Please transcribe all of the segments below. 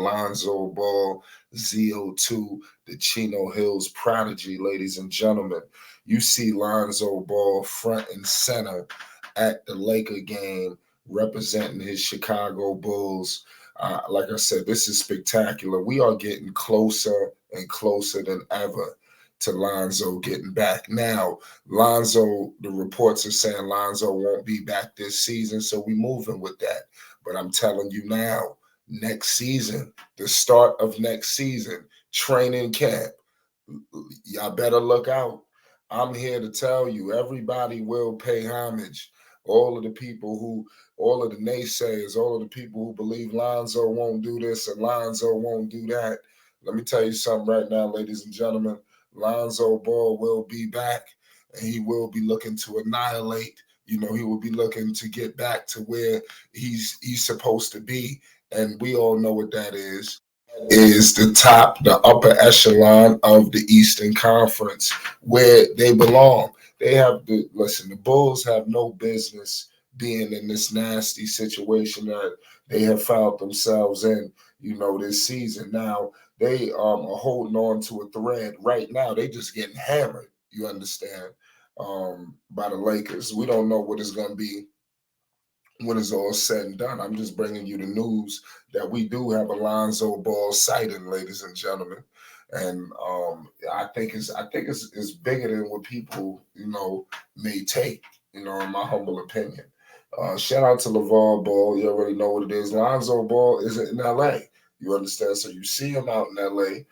Lonzo Ball, ZO2, the Chino Hills prodigy, ladies and gentlemen. You see Lonzo Ball front and center at the Laker game representing his Chicago Bulls. Like I said, this is spectacular. We are getting closer and closer than ever to Lonzo getting back. Now, Lonzo, the reports are saying Lonzo won't be back this season, so we moving with that. But I'm telling you now, next season, the start of next season, training camp, y'all better look out. I'm here to tell you, everybody will pay homage. All of the people who, all of the naysayers, all of the people who believe Lonzo won't do this and Lonzo won't do that. Let me tell you something right now, ladies and gentlemen. Lonzo Ball will be back and he will be looking to annihilate. He will be looking to get back to where he's supposed to be. And we all know what that is the upper echelon of the Eastern Conference where they belong. The Bulls have no business being in this nasty situation that they have found themselves in, this season. Now, they are holding on to a thread right now. They just getting hammered, you understand, by the Lakers. We don't know what it's going to be when it's all said and done. I'm just bringing you the news that we do have a Lonzo Ball sighting, ladies and gentlemen, and I think it's bigger than what people may take. In my humble opinion. Shout out to LeVar Ball. You already know what it is. Lonzo Ball is in L.A. You understand? So you see him out in L.A.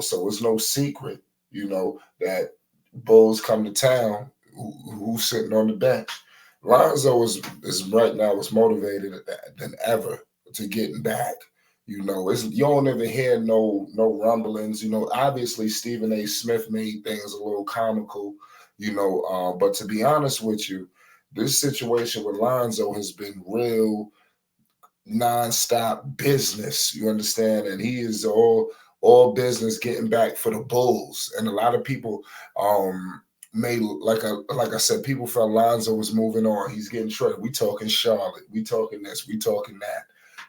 So it's no secret. That Bulls come to town. Who's sitting on the bench? Lonzo is right now is motivated than ever to getting back. You don't ever hear no rumblings. Obviously Stephen A. Smith made things a little comical. But to be honest with you, this situation with Lonzo has been real nonstop business. You understand, and he is all business getting back for the Bulls, and a lot of people made like I said, people felt Lonzo was moving on. He's getting traded. We talking Charlotte. We talking this. We talking that.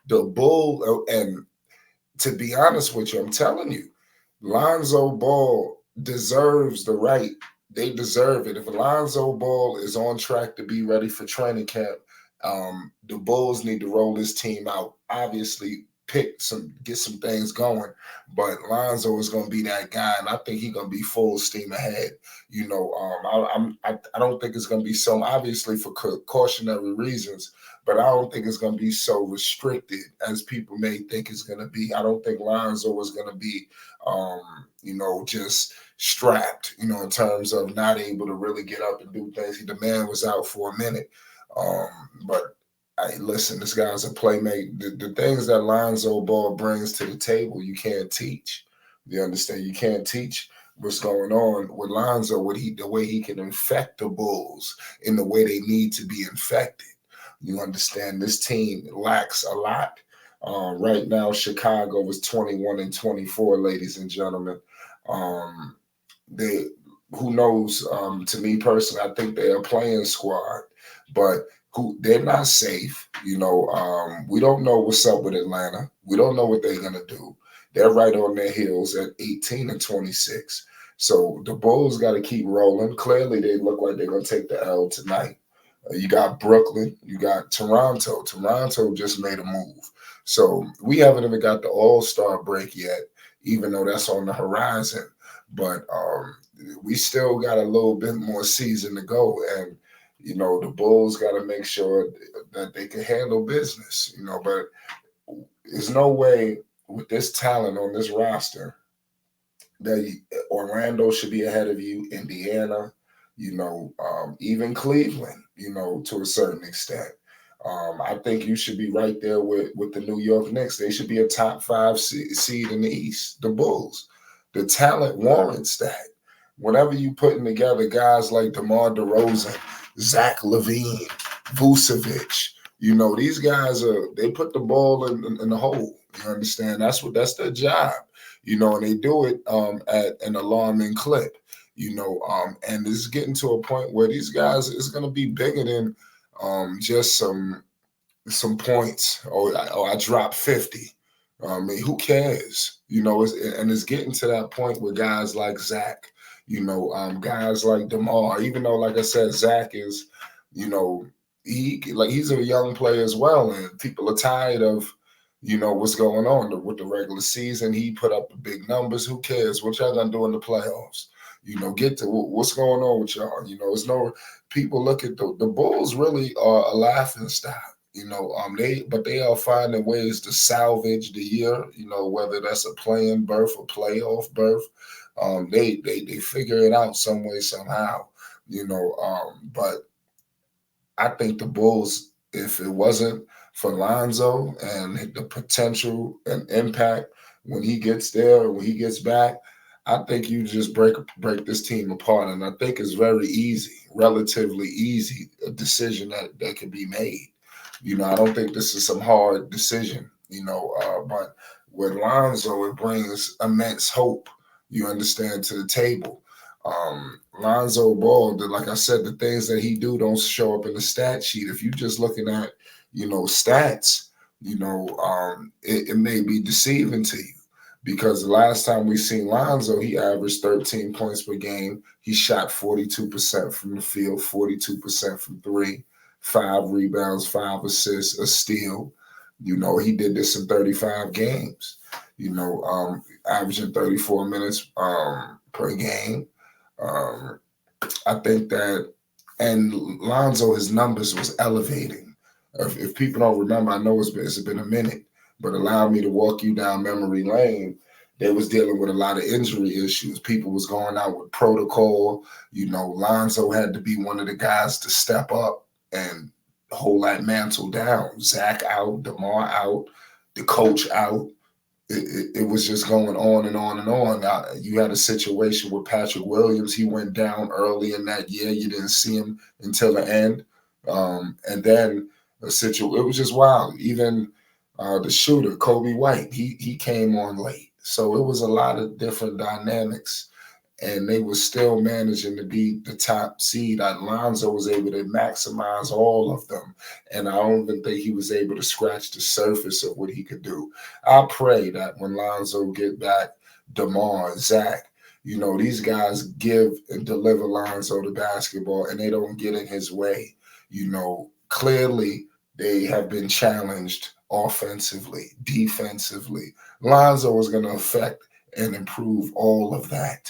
The Bull, and to be honest with you, I'm telling you, Lonzo Ball deserves the right. They deserve it. If Lonzo Ball is on track to be ready for training camp, the Bulls need to roll this team out. Obviously, get some things going. But Lonzo is going to be that guy, and I think he's going to be full steam ahead. I don't think it's going to be so obviously for cautionary reasons, but I don't think it's going to be so restricted as people may think it's going to be. I don't think Lonzo is going to be, just strapped, in terms of not able to really get up and do things. The man was out for a minute, but hey, listen, this guy's a playmate. The things that Lonzo Ball brings to the table, you can't teach. You understand? You can't teach what's going on with Lonzo, the way he can infect the Bulls in the way they need to be infected. You understand? This team lacks a lot. Right now, Chicago is 21-24, ladies and gentlemen. They, who knows? To me personally, I think they're a playing squad, but they're not safe. We don't know what's up with Atlanta. We don't know what they're gonna do. They're right on their heels at 18-26. So the Bulls got to keep rolling. Clearly, they look like they're gonna take the L tonight. You got Brooklyn. You got Toronto. Toronto just made a move. So we haven't even got the All-Star break yet, even though that's on the horizon. But we still got a little bit more season to go, and the Bulls got to make sure that they can handle business. But there's no way with this talent on this roster that Orlando should be ahead of you, Indiana, even Cleveland, to a certain extent. I think you should be right there with the New York Knicks. They should be a top 5 seed in the East. The Bulls, the talent warrants that. Whenever you putting together guys like DeMar DeRozan, Zach LaVine, Vucevic, these guys they put the ball in the hole. You understand? That's their job. And they do it at an alarming clip. And it's getting to a point where these guys is going to be bigger than just some points. I dropped 50. I mean, who cares? And it's getting to that point with guys like Zach, guys like DeMar, even though, like I said, Zach is, you know, he's a young player as well, and people are tired of, what's going on with the regular season. He put up the big numbers. Who cares? What y'all gonna do in the playoffs? Get to what's going on with y'all. It's no people look at the Bulls really are a laughing stock. They are finding ways to salvage the year, whether that's a playing berth or playoff berth. They figure it out some way, somehow, but I think the Bulls, if it wasn't for Lonzo and the potential and impact when he gets there, when he gets back, I think you just break this team apart. And I think it's very easy, relatively easy, a decision that can be made. I don't think this is some hard decision, but with Lonzo, it brings immense hope, you understand, to the table. Lonzo Ball, like I said, the things that he do don't show up in the stat sheet. If you're just looking at, stats, it may be deceiving to you, because the last time we seen Lonzo, he averaged 13 points per game. He shot 42% from the field, 42% from three, 5 rebounds, 5 assists, a steal. He did this in 35 games, averaging 34 minutes per game. I think that, and Lonzo, his numbers was elevating. If people don't remember, I know it's been a minute, but allow me to walk you down memory lane. They was dealing with a lot of injury issues. People was going out with protocol. Lonzo had to be one of the guys to step up and hold that mantle down. Zach out, DeMar out, the coach out. It was just going on and on and on. You had a situation with Patrick Williams. He went down early in that year. You didn't see him until the end. And then it was just wild. Even the shooter, Kobe White, he came on late. So it was a lot of different dynamics, and they were still managing to be the top seed. Lonzo was able to maximize all of them, and I don't even think he was able to scratch the surface of what he could do. I pray that when Lonzo get back, DeMar, Zach, these guys give and deliver Lonzo the basketball, and they don't get in his way. Clearly they have been challenged offensively, defensively. Lonzo is going to affect and improve all of that.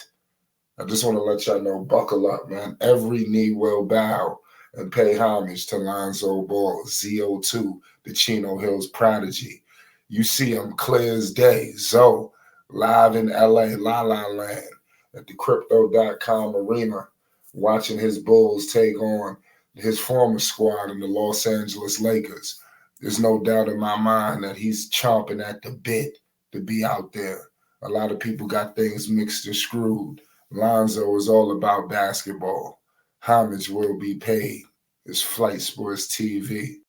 I just want to let y'all know, buckle up, man. Every knee will bow and pay homage to Lonzo Ball, ZO2, the Chino Hills prodigy. You see him clear as day. Zoe, live in LA, La La Land, at the Crypto.com arena, watching his Bulls take on his former squad in the Los Angeles Lakers. There's no doubt in my mind that he's chomping at the bit to be out there. A lot of people got things mixed and screwed. Lonzo is all about basketball. Homage will be paid. It's Flight Sports TV.